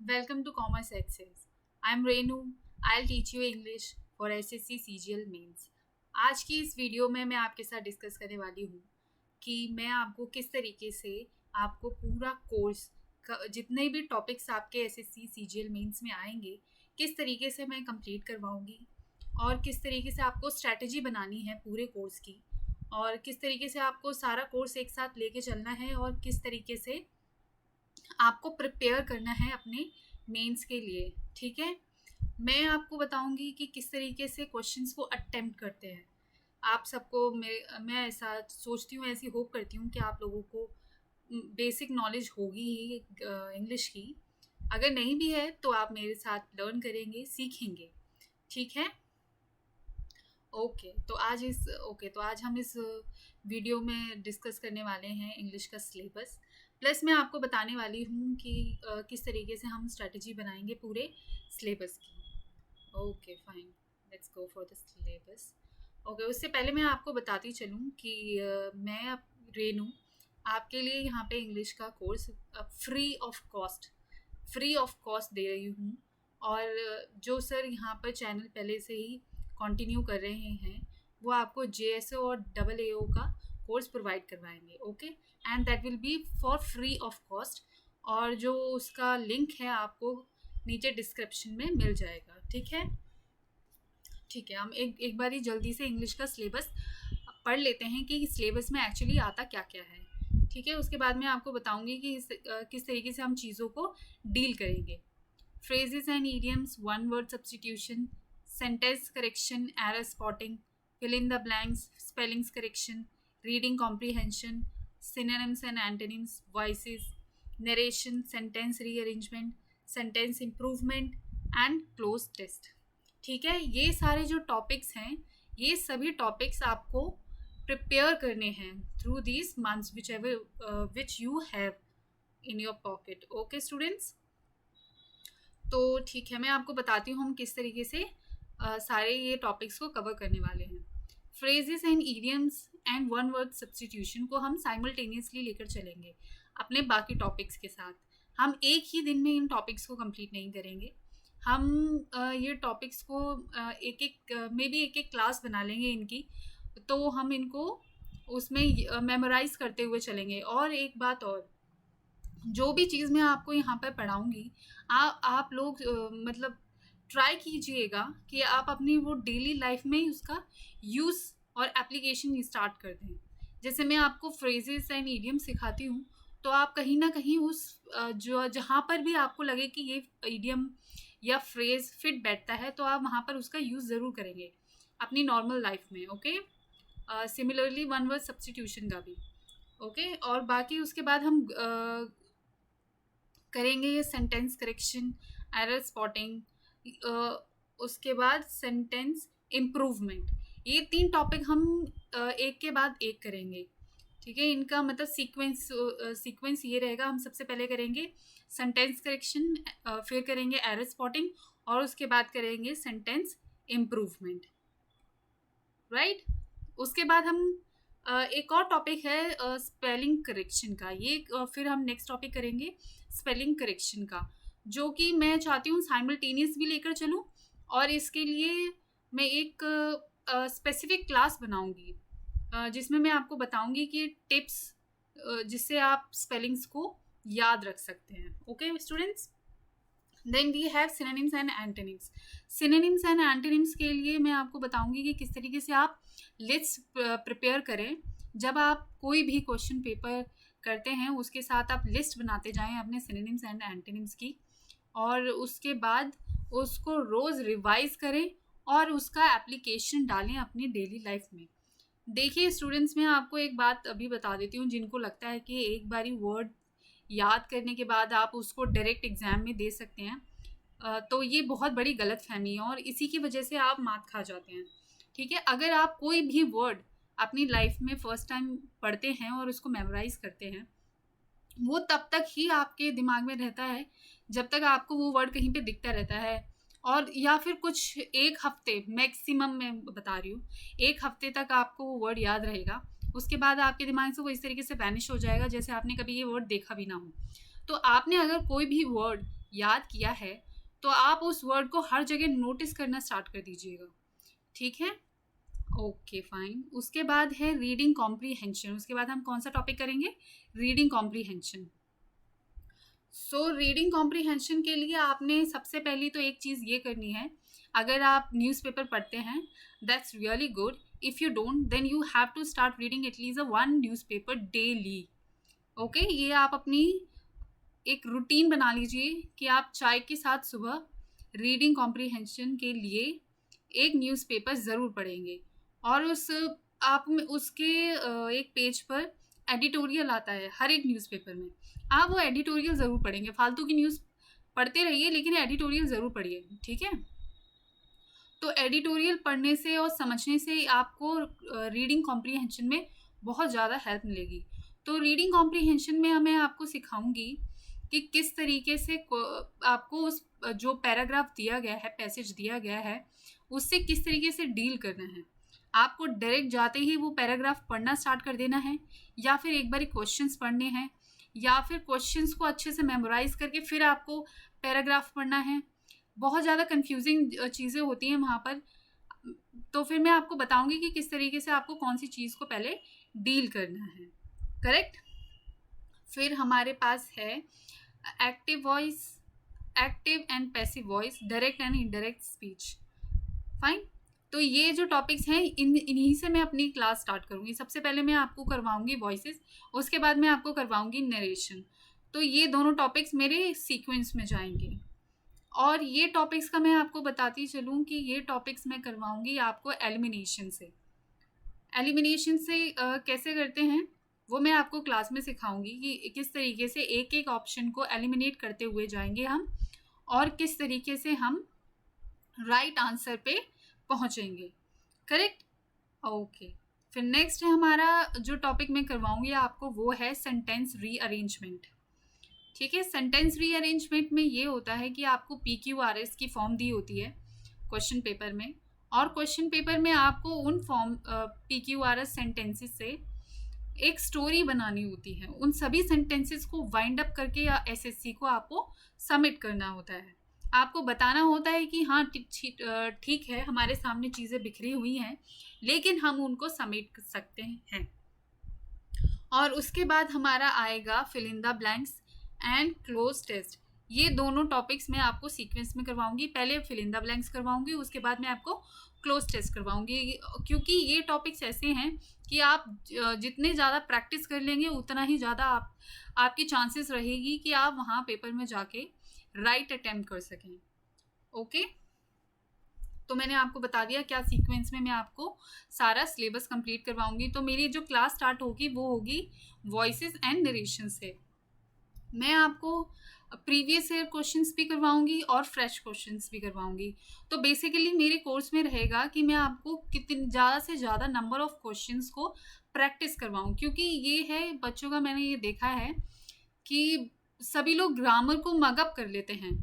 Welcome to Commerce Access. I'm Renu. I'll teach you English for SSC CGL Mains. आज की इस video में मैं आपके साथ डिस्कस करने वाली हूँ कि मैं आपको किस तरीके से आपको पूरा कोर्स जितने भी टॉपिक्स आपके SSC CGL मेंस में आएंगे किस तरीके से मैं कंप्लीट करवाऊँगी और किस तरीके से आपको स्ट्रैटेजी बनानी है पूरे कोर्स की और किस तरीके से आपको सारा कोर्स एक साथ लेके चलना है और किस तरीके से आपको प्रिपेयर करना है अपने मेंस के लिए। ठीक है, मैं आपको बताऊंगी कि किस तरीके से क्वेश्चंस को अटेम्प्ट करते हैं। आप सबको मैं ऐसा सोचती हूँ, ऐसी होप करती हूँ कि आप लोगों को बेसिक नॉलेज होगी ही इंग्लिश की। अगर नहीं भी है तो आप मेरे साथ लर्न करेंगे, सीखेंगे। ठीक है, तो आज हम इस वीडियो में डिस्कस करने वाले हैं इंग्लिश का सिलेबस। प्लस मैं आपको बताने वाली हूँ कि किस तरीके से हम स्ट्रैटेजी बनाएंगे पूरे सिलेबस की। Okay fine, let's go for the syllabus. Okay, उससे पहले मैं आपको बताती चलूँ कि मैं रेनू आपके लिए यहाँ पे इंग्लिश का कोर्स फ्री ऑफ कॉस्ट दे रही हूँ। और जो सर यहाँ पर चैनल पहले से ही कंटिन्यू कर रहे हैं वो आपको JSO और AAO का कोर्स प्रोवाइड करवाएंगे। Okay, and that will be for free of cost. और जो उसका लिंक है आपको नीचे डिस्क्रिप्शन में मिल जाएगा। ठीक है, हम एक बारी जल्दी से इंग्लिश का सिलेबस पढ़ लेते हैं कि सिलेबस में एक्चुअली आता क्या क्या है। ठीक है, उसके बाद मैं आपको बताऊंगी कि किस तरीके से हम चीज़ों को डील करेंगे। Phrases and idioms, one word substitution, sentence correction, error spotting, fill in the blanks, spellings correction, reading comprehension, synonyms and antonyms, voices, narration, sentence rearrangement, sentence improvement and close test. ठीक है, ये सारे जो topics हैं ये सभी topics आपको prepare करने हैं through this months which you have in your pocket. Okay students, तो ठीक है, मैं आपको बताती हूँ हम किस तरीके से सारे ये टॉपिक्स को कवर करने वाले हैं। Phrases and idioms and one word substitution को हम साइमल्टेनियसली लेकर चलेंगे अपने बाकी टॉपिक्स के साथ। हम एक ही दिन में इन टॉपिक्स को कंप्लीट नहीं करेंगे। हम ये टॉपिक्स को एक एक क्लास बना लेंगे इनकी, तो हम इनको उसमें मेमोराइज करते हुए चलेंगे। और एक बात और, जो भी चीज़ मैं आपको यहाँ पर पढ़ाऊँगी आप लोग मतलब ट्राई कीजिएगा कि आप अपनी वो डेली लाइफ में उसका यूज़ और एप्लीकेशन स्टार्ट कर दें। जैसे मैं आपको फ्रेजेस एंड ईडियम सिखाती हूँ तो आप कहीं ना कहीं उस जो जहाँ पर भी आपको लगे कि ये ईडियम या फ्रेज फिट बैठता है तो आप वहाँ पर उसका यूज़ ज़रूर करेंगे अपनी नॉर्मल लाइफ में। Okay, similarly one word substitution का भी। ओके, और बाकी उसके बाद हम करेंगे ये सेंटेंस करेक्शन, एरर स्पॉटिंग, उसके बाद सेंटेंस इम्प्रूवमेंट। ये 3 टॉपिक हम एक के बाद एक करेंगे। ठीक है, इनका मतलब सीक्वेंस ये रहेगा। हम सबसे पहले करेंगे सेंटेंस करेक्शन, फिर करेंगे एरर स्पॉटिंग और उसके बाद करेंगे सेंटेंस इम्प्रूवमेंट। राइट, उसके बाद हम एक और टॉपिक है स्पेलिंग करेक्शन का। ये फिर हम नेक्स्ट टॉपिक करेंगे स्पेलिंग करेक्शन का, जो कि मैं चाहती हूँ साइमल्टेनियस भी लेकर चलूँ। और इसके लिए मैं एक स्पेसिफिक क्लास बनाऊँगी जिसमें मैं आपको बताऊँगी कि टिप्स जिससे आप स्पेलिंग्स को याद रख सकते हैं। Okay students, then we have synonyms and antonyms. Synonyms and antonyms के लिए मैं आपको बताऊँगी कि किस तरीके से आप लिस्ट प्रिपेयर करें। जब आप कोई भी क्वेश्चन पेपर करते हैं उसके साथ आप लिस्ट बनाते जाएं अपने सिनोनिम्स एंड एंटोनिम्स की, और उसके बाद उसको रोज़ रिवाइज करें और उसका एप्लीकेशन डालें अपनी डेली लाइफ में। देखिए स्टूडेंट्स, मैं आपको एक बात अभी बता देती हूँ। जिनको लगता है कि एक बारी वर्ड याद करने के बाद आप उसको डायरेक्ट एग्ज़ाम में दे सकते हैं, तो ये बहुत बड़ी गलतफहमी है और इसी की वजह से आप मात खा जाते हैं। ठीक है, अगर आप कोई भी वर्ड अपनी लाइफ में फ़र्स्ट टाइम पढ़ते हैं और उसको मेमोराइज़ करते हैं, वो तब तक ही आपके दिमाग में रहता है जब तक आपको वो वर्ड कहीं पे दिखता रहता है। और या फिर कुछ एक हफ्ते, मैक्सिमम मैं बता रही हूँ, 1 हफ्ते तक आपको वो वर्ड याद रहेगा। उसके बाद आपके दिमाग से वो इस तरीके से वैनिश हो जाएगा जैसे आपने कभी ये वर्ड देखा भी ना हो। तो आपने अगर कोई भी वर्ड याद किया है तो आप उस वर्ड को हर जगह नोटिस करना स्टार्ट कर दीजिएगा, ठीक है? Okay fine. उसके बाद है रीडिंग कॉम्प्रीहेंशन। उसके बाद हम कौन सा टॉपिक करेंगे? Reading comprehension. So reading comprehension के लिए आपने सबसे पहली तो एक चीज़ ये करनी है, अगर आप न्यूज़पेपर पढ़ते हैं that's really good, if you don't then you have to start reading at least one newspaper daily. Okay, ये आप अपनी एक रूटीन बना लीजिए कि आप चाय के साथ सुबह रीडिंग कॉम्प्रीहेंशन के लिए एक न्यूज़पेपर ज़रूर पढ़ेंगे। और उस आप में उसके एक पेज पर एडिटोरियल आता है हर एक न्यूज़पेपर में, आप वो एडिटोरियल ज़रूर पढ़ेंगे। फालतू की न्यूज़ पढ़ते रहिए लेकिन एडिटोरियल ज़रूर पढ़िए, ठीक है? तो एडिटोरियल पढ़ने से और समझने से आपको रीडिंग कॉम्प्रीहेंशन में बहुत ज़्यादा हेल्प मिलेगी। तो रीडिंग कॉम्प्रीहेंशन में मैं आपको सिखाऊंगी कि किस तरीके से आपको उस जो पैराग्राफ दिया गया है, पैसेज दिया गया है, उससे किस तरीके से डील करना है। आपको डायरेक्ट जाते ही वो पैराग्राफ पढ़ना स्टार्ट कर देना है, या फिर एक बार क्वेश्चंस पढ़ने हैं, या फिर क्वेश्चंस को अच्छे से मेमोराइज करके फिर आपको पैराग्राफ पढ़ना है। बहुत ज़्यादा कंफ्यूजिंग चीज़ें होती हैं वहाँ पर। तो फिर मैं आपको बताऊंगी कि किस तरीके से आपको कौन सी चीज़ को पहले डील करना है, करेक्ट? फिर हमारे पास है active voice, active and passive voice, direct and indirect speech. Fine. तो ये जो टॉपिक्स हैं इन्हीं से मैं अपनी क्लास स्टार्ट करूँगी। सबसे पहले मैं आपको करवाऊँगी वॉइसेस, उसके बाद मैं आपको करवाऊँगी नरेशन। तो ये दोनों टॉपिक्स मेरे सीक्वेंस में जाएंगे। और ये टॉपिक्स का मैं आपको बताती चलूँ कि ये टॉपिक्स मैं करवाऊँगी आपको एलिमिनेशन से। एलिमिनेशन से कैसे करते हैं वो मैं आपको क्लास में सिखाऊंगी कि किस तरीके से एक एक ऑप्शन को एलिमिनेट करते हुए जाएंगे हम, और किस तरीके से हम राइट आंसर पे पहुंचेंगे, करेक्ट? ओके। फिर नेक्स्ट है हमारा जो टॉपिक मैं करवाऊंगी आपको, वो है सेंटेंस रीअरेंजमेंट, ठीक है? सेंटेंस रीअरेंजमेंट में ये होता है कि आपको PQRS की फॉर्म दी होती है क्वेश्चन पेपर में, और क्वेश्चन पेपर में आपको उन फॉर्म PQRS सेंटेंसेस से एक स्टोरी बनानी होती है। उन सभी सेंटेंसेस को वाइंड अप करके या SSC को आपको सबमिट करना होता है। आपको बताना होता है कि हाँ ठीक है, हमारे सामने चीज़ें बिखरी हुई हैं लेकिन हम उनको सबमिट कर सकते हैं। और उसके बाद हमारा आएगा fill in the blanks and cloze test. ये दोनों टॉपिक्स मैं आपको सीक्वेंस में करवाऊंगी। पहले फिल इन द ब्लैंक्स करवाऊंगी, उसके बाद मैं आपको क्लोज टेस्ट करवाऊंगी, क्योंकि ये टॉपिक्स ऐसे हैं कि आप जितने ज़्यादा प्रैक्टिस कर लेंगे उतना ही ज़्यादा आपकी चांसेस रहेगी कि आप वहाँ पेपर में जाके राइट अटेम्प्ट कर सकें। ओके, तो मैंने आपको बता दिया क्या सीक्वेंस में मैं आपको सारा सिलेबस कंप्लीट करवाऊंगी। तो मेरी जो क्लास स्टार्ट होगी वो होगी वॉइसेस एंड नरेशन से। मैं आपको प्रीवियस ईयर क्वेश्चंस भी करवाऊंगी और फ्रेश क्वेश्चंस भी करवाऊंगी। तो बेसिकली मेरे कोर्स में रहेगा कि मैं आपको कितने ज़्यादा से ज़्यादा नंबर ऑफ क्वेश्चंस को प्रैक्टिस करवाऊँ, क्योंकि ये है बच्चों का, मैंने ये देखा है कि सभी लोग ग्रामर को मगअप कर लेते हैं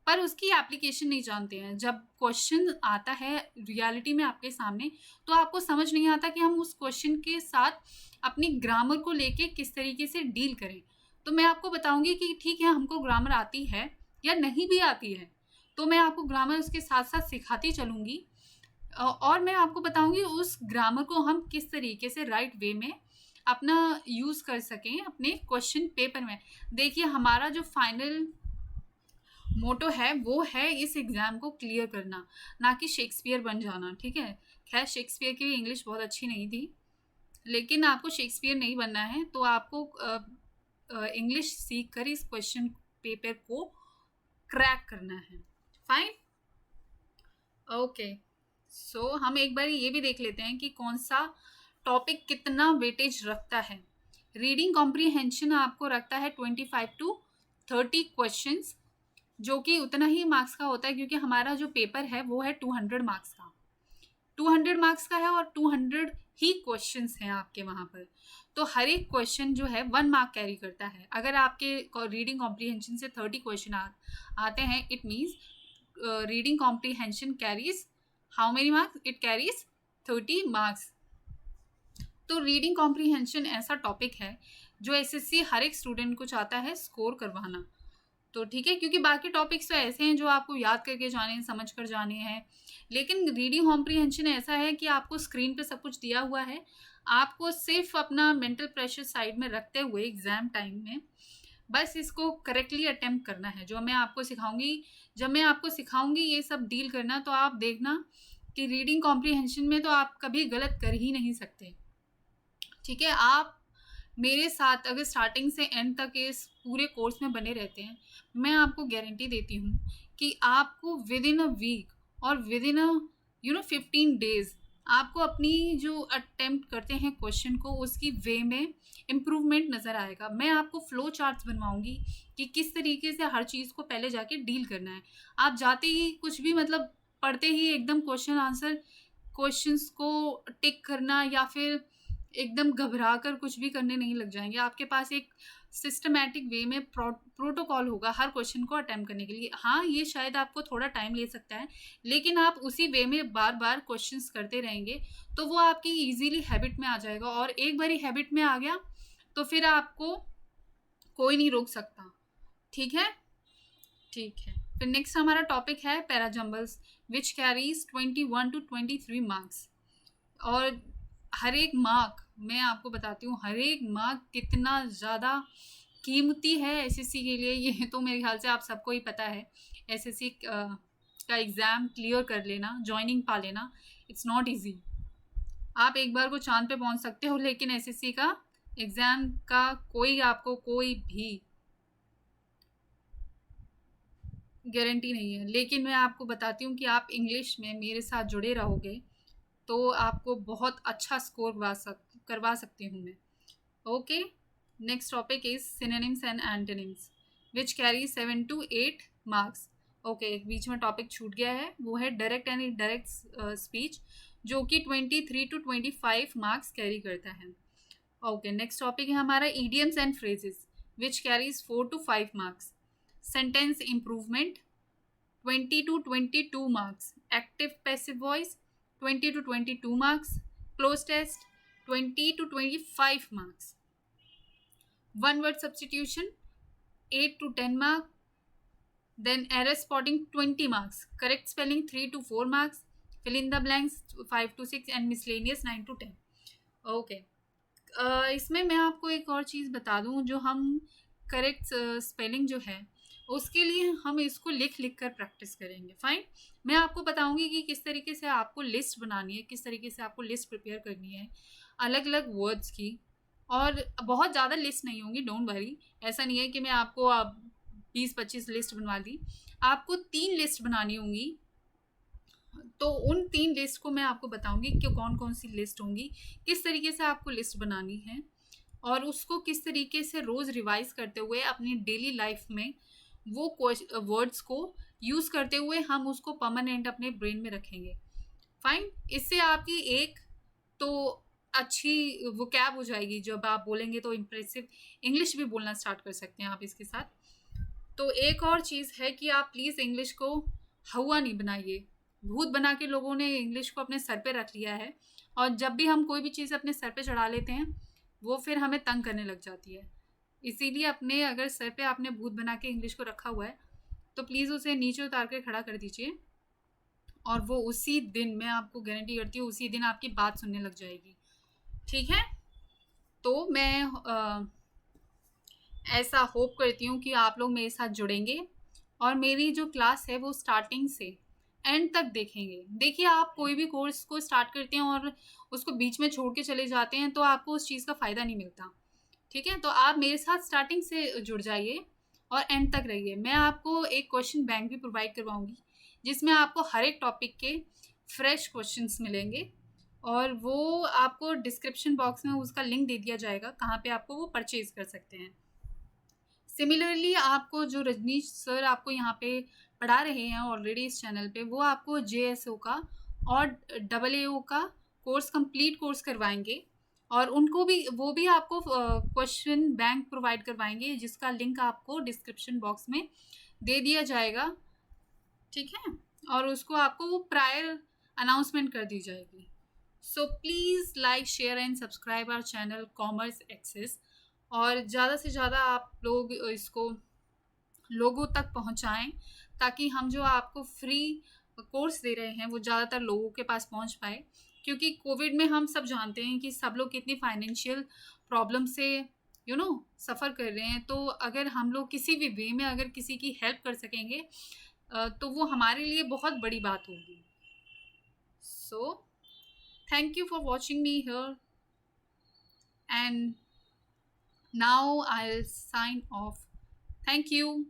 पर उसकी एप्लीकेशन नहीं जानते हैं। जब क्वेश्चन आता है रियलिटी में आपके सामने तो आपको समझ नहीं आता कि हम उस क्वेश्चन के साथ अपनी ग्रामर को लेके किस तरीके से डील करें। तो मैं आपको बताऊंगी कि ठीक है, हमको ग्रामर आती है या नहीं भी आती है तो मैं आपको ग्रामर उसके साथ साथ सिखाती चलूँगी, और मैं आपको बताऊंगी उस ग्रामर को हम किस तरीके से राइट वे में अपना यूज़ कर सकें अपने क्वेश्चन पेपर में। देखिए, हमारा जो फाइनल मोटो है वो है इस एग्ज़ाम को क्लियर करना, ना कि शेक्सपियर बन जाना, ठीक है? खैर, शेक्सपियर की इंग्लिश बहुत अच्छी नहीं थी, लेकिन आपको शेक्सपियर नहीं बनना है तो आपको इंग्लिश सीख कर इस क्वेश्चन पेपर को क्रैक करना है। Fine, okay. सो हम एक बार ये भी देख लेते हैं कि कौन सा टॉपिक कितना वेटेज रखता है। रीडिंग कॉम्प्रीहेंशन आपको रखता है 25 to 30 क्वेश्चंस, जो कि उतना ही मार्क्स का होता है क्योंकि हमारा जो पेपर है वो है 200 मार्क्स का। 200 मार्क्स का है और 200 ही क्वेश्चंस हैं आपके वहाँ पर। तो हर एक क्वेश्चन जो है 1 मार्क कैरी करता है। अगर आपके रीडिंग कॉम्प्रीहेंशन से 30 क्वेश्चन आते हैं, it means reading comprehension carries how many marks? It carries 30 marks. तो रीडिंग कॉम्प्रीहेंशन ऐसा टॉपिक है जो SSC हर एक स्टूडेंट को चाहता है स्कोर करवाना। तो ठीक है, क्योंकि बाकी टॉपिक्स तो ऐसे हैं जो आपको याद करके जाने हैं, समझ कर जाने हैं, लेकिन रीडिंग कॉम्प्रीहेंशन ऐसा है कि आपको स्क्रीन पे सब कुछ दिया हुआ है, आपको सिर्फ अपना मेंटल प्रेशर साइड में रखते हुए एग्जाम टाइम में बस इसको करेक्टली अटेम्प्ट करना है। जो मैं आपको सिखाऊंगी, जब मैं आपको सिखाऊंगी ये सब डील करना, तो आप देखना कि रीडिंग कॉम्प्रीहेंशन में तो आप कभी गलत कर ही नहीं सकते। ठीक है, आप मेरे साथ अगर स्टार्टिंग से एंड तक इस पूरे कोर्स में बने रहते हैं, मैं आपको गारंटी देती हूँ कि आपको विद इन अ वीक और विद इन अ 15 डेज आपको अपनी जो अटेम्प्ट करते हैं क्वेश्चन को, उसकी वे में इम्प्रूवमेंट नज़र आएगा। मैं आपको फ्लो चार्ट्स बनवाऊंगी कि किस तरीके से हर चीज़ को पहले जाके डील करना है। आप जाते ही कुछ भी मतलब पढ़ते ही एकदम क्वेश्चन आंसर क्वेश्चंस को टिक करना या फिर एकदम घबरा कर कुछ भी करने नहीं लग जाएंगे। आपके पास एक सिस्टमैटिक वे में प्रोटोकॉल होगा हर क्वेश्चन को अटेम्प्ट करने के लिए। हाँ, ये शायद आपको थोड़ा टाइम ले सकता है, लेकिन आप उसी वे में बार बार क्वेश्चंस करते रहेंगे तो वो आपकी इजीली हैबिट में आ जाएगा, और एक बारी हैबिट में आ गया तो फिर आपको कोई नहीं रोक सकता। ठीक है, ठीक है। फिर नेक्स्ट हमारा टॉपिक है parajumbles which carries 21 to 23 marks. और हर एक मार्क, मैं आपको बताती हूँ, हर एक मार्क कितना ज़्यादा कीमती है एसएससी के लिए, ये तो मेरे ख्याल से आप सबको ही पता है। एसएससी का एग्ज़ाम क्लियर कर लेना, जॉइनिंग पा लेना, इट्स नॉट इजी। आप एक बार को चांद पे पहुँच सकते हो, लेकिन एसएससी का एग्ज़ाम का आपको कोई भी गारंटी नहीं है। लेकिन मैं आपको बताती हूँ कि आप इंग्लिश में मेरे साथ जुड़े रहोगे तो आपको बहुत अच्छा स्कोर करवा सकती हूँ मैं। Okay, next topic is synonyms and antonyms which carry 7 to 8 marks. Okay, बीच में टॉपिक छूट गया है, वो है डायरेक्ट एंड इनडायरेक्ट स्पीच, जो कि 23 to 25 मार्क्स कैरी करता है। ओके, नेक्स्ट टॉपिक है हमारा idioms and phrases which carries 4 to 5 marks. Sentence improvement 20 to 22 marks. Active passive voice 20 to 22 marks. Close test 20 to 25 marks. One word substitution 8 to 10 marks. Then error spotting 20 marks. Correct spelling 3 to 4 marks. Fill in the blanks 5 to 6 and miscellaneous 9 to 10. Okay. इसमें मैं आपको एक और चीज़ बता दूं, जो हम correct spelling जो है उसके लिए हम इसको लिख कर प्रैक्टिस करेंगे। फाइन, मैं आपको बताऊंगी कि किस तरीके से आपको लिस्ट बनानी है, किस तरीके से आपको लिस्ट प्रिपेयर करनी है अलग अलग वर्ड्स की। और बहुत ज़्यादा लिस्ट नहीं होंगी, डोंट वरी। ऐसा नहीं है कि मैं आपको 20-25 लिस्ट बनवा दी, आपको 3 लिस्ट बनानी होंगी। तो उन 3 लिस्ट को मैं आपको बताऊंगी कि कौन कौन सी लिस्ट होंगी, किस तरीके से आपको लिस्ट बनानी है, और उसको किस तरीके से रोज़ रिवाइज करते हुए अपनी डेली लाइफ में वो वर्ड्स को यूज़ करते हुए हम उसको परमानेंट अपने ब्रेन में रखेंगे। फाइन, इससे आपकी एक तो अच्छी वोकैब हो जाएगी, जब आप बोलेंगे तो इम्प्रेसिव इंग्लिश भी बोलना स्टार्ट कर सकते हैं आप इसके साथ। तो एक और चीज़ है कि आप प्लीज़ इंग्लिश को हवा नहीं बनाइए। भूत बना के लोगों ने इंग्लिश को अपने सर पे रख लिया है, और जब भी हम कोई भी चीज़ अपने सर पे चढ़ा लेते हैं वो फिर हमें तंग करने लग जाती है। इसीलिए अपने अगर सर पे आपने भूत बना के इंग्लिश को रखा हुआ है तो प्लीज़ उसे नीचे उतार कर खड़ा कर दीजिए, और वो उसी दिन, मैं आपको गारंटी करती हूँ, उसी दिन आपकी बात सुनने लग जाएगी। ठीक है, तो मैं ऐसा होप करती हूँ कि आप लोग मेरे साथ जुड़ेंगे और मेरी जो क्लास है वो स्टार्टिंग से एंड तक देखेंगे। देखिए, आप कोई भी कोर्स को स्टार्ट करते हैं और उसको बीच में छोड़ के चले जाते हैं तो आपको उस चीज़ का फ़ायदा नहीं मिलता। ठीक है, तो आप मेरे साथ स्टार्टिंग से जुड़ जाइए और एंड तक रहिए। मैं आपको एक क्वेश्चन बैंक भी प्रोवाइड करवाऊंगी जिसमें आपको हर एक टॉपिक के फ्रेश क्वेश्चंस मिलेंगे, और वो आपको डिस्क्रिप्शन बॉक्स में उसका लिंक दे दिया जाएगा कहाँ पे आपको वो परचेज कर सकते हैं। सिमिलरली आपको जो रजनीश सर आपको यहाँ पे पढ़ा रहे हैं ऑलरेडी इस चैनल पे, वो आपको JSO का और AAO का कंप्लीट कोर्स करवाएंगे, और उनको भी वो भी आपको क्वेश्चन बैंक प्रोवाइड करवाएंगे जिसका लिंक आपको डिस्क्रिप्शन बॉक्स में दे दिया जाएगा। ठीक है, और उसको आपको वो प्रायर अनाउंसमेंट कर दी जाएगी। So please like, share and subscribe our channel Commerce Access, और ज़्यादा से ज़्यादा आप लोग इसको लोगों तक पहुंचाएं, ताकि हम जो आपको फ्री कोर्स दे रहे हैं वो ज़्यादातर लोगों के पास पहुंच पाए। क्योंकि कोविड में हम सब जानते हैं कि सब लोग कितनी फाइनेंशियल प्रॉब्लम से सफ़र कर रहे हैं। तो अगर हम लोग किसी भी वे में अगर किसी की हेल्प कर सकेंगे तो वो हमारे लिए बहुत बड़ी बात होगी। So thank you for watching me here, and now I will sign off. Thank you.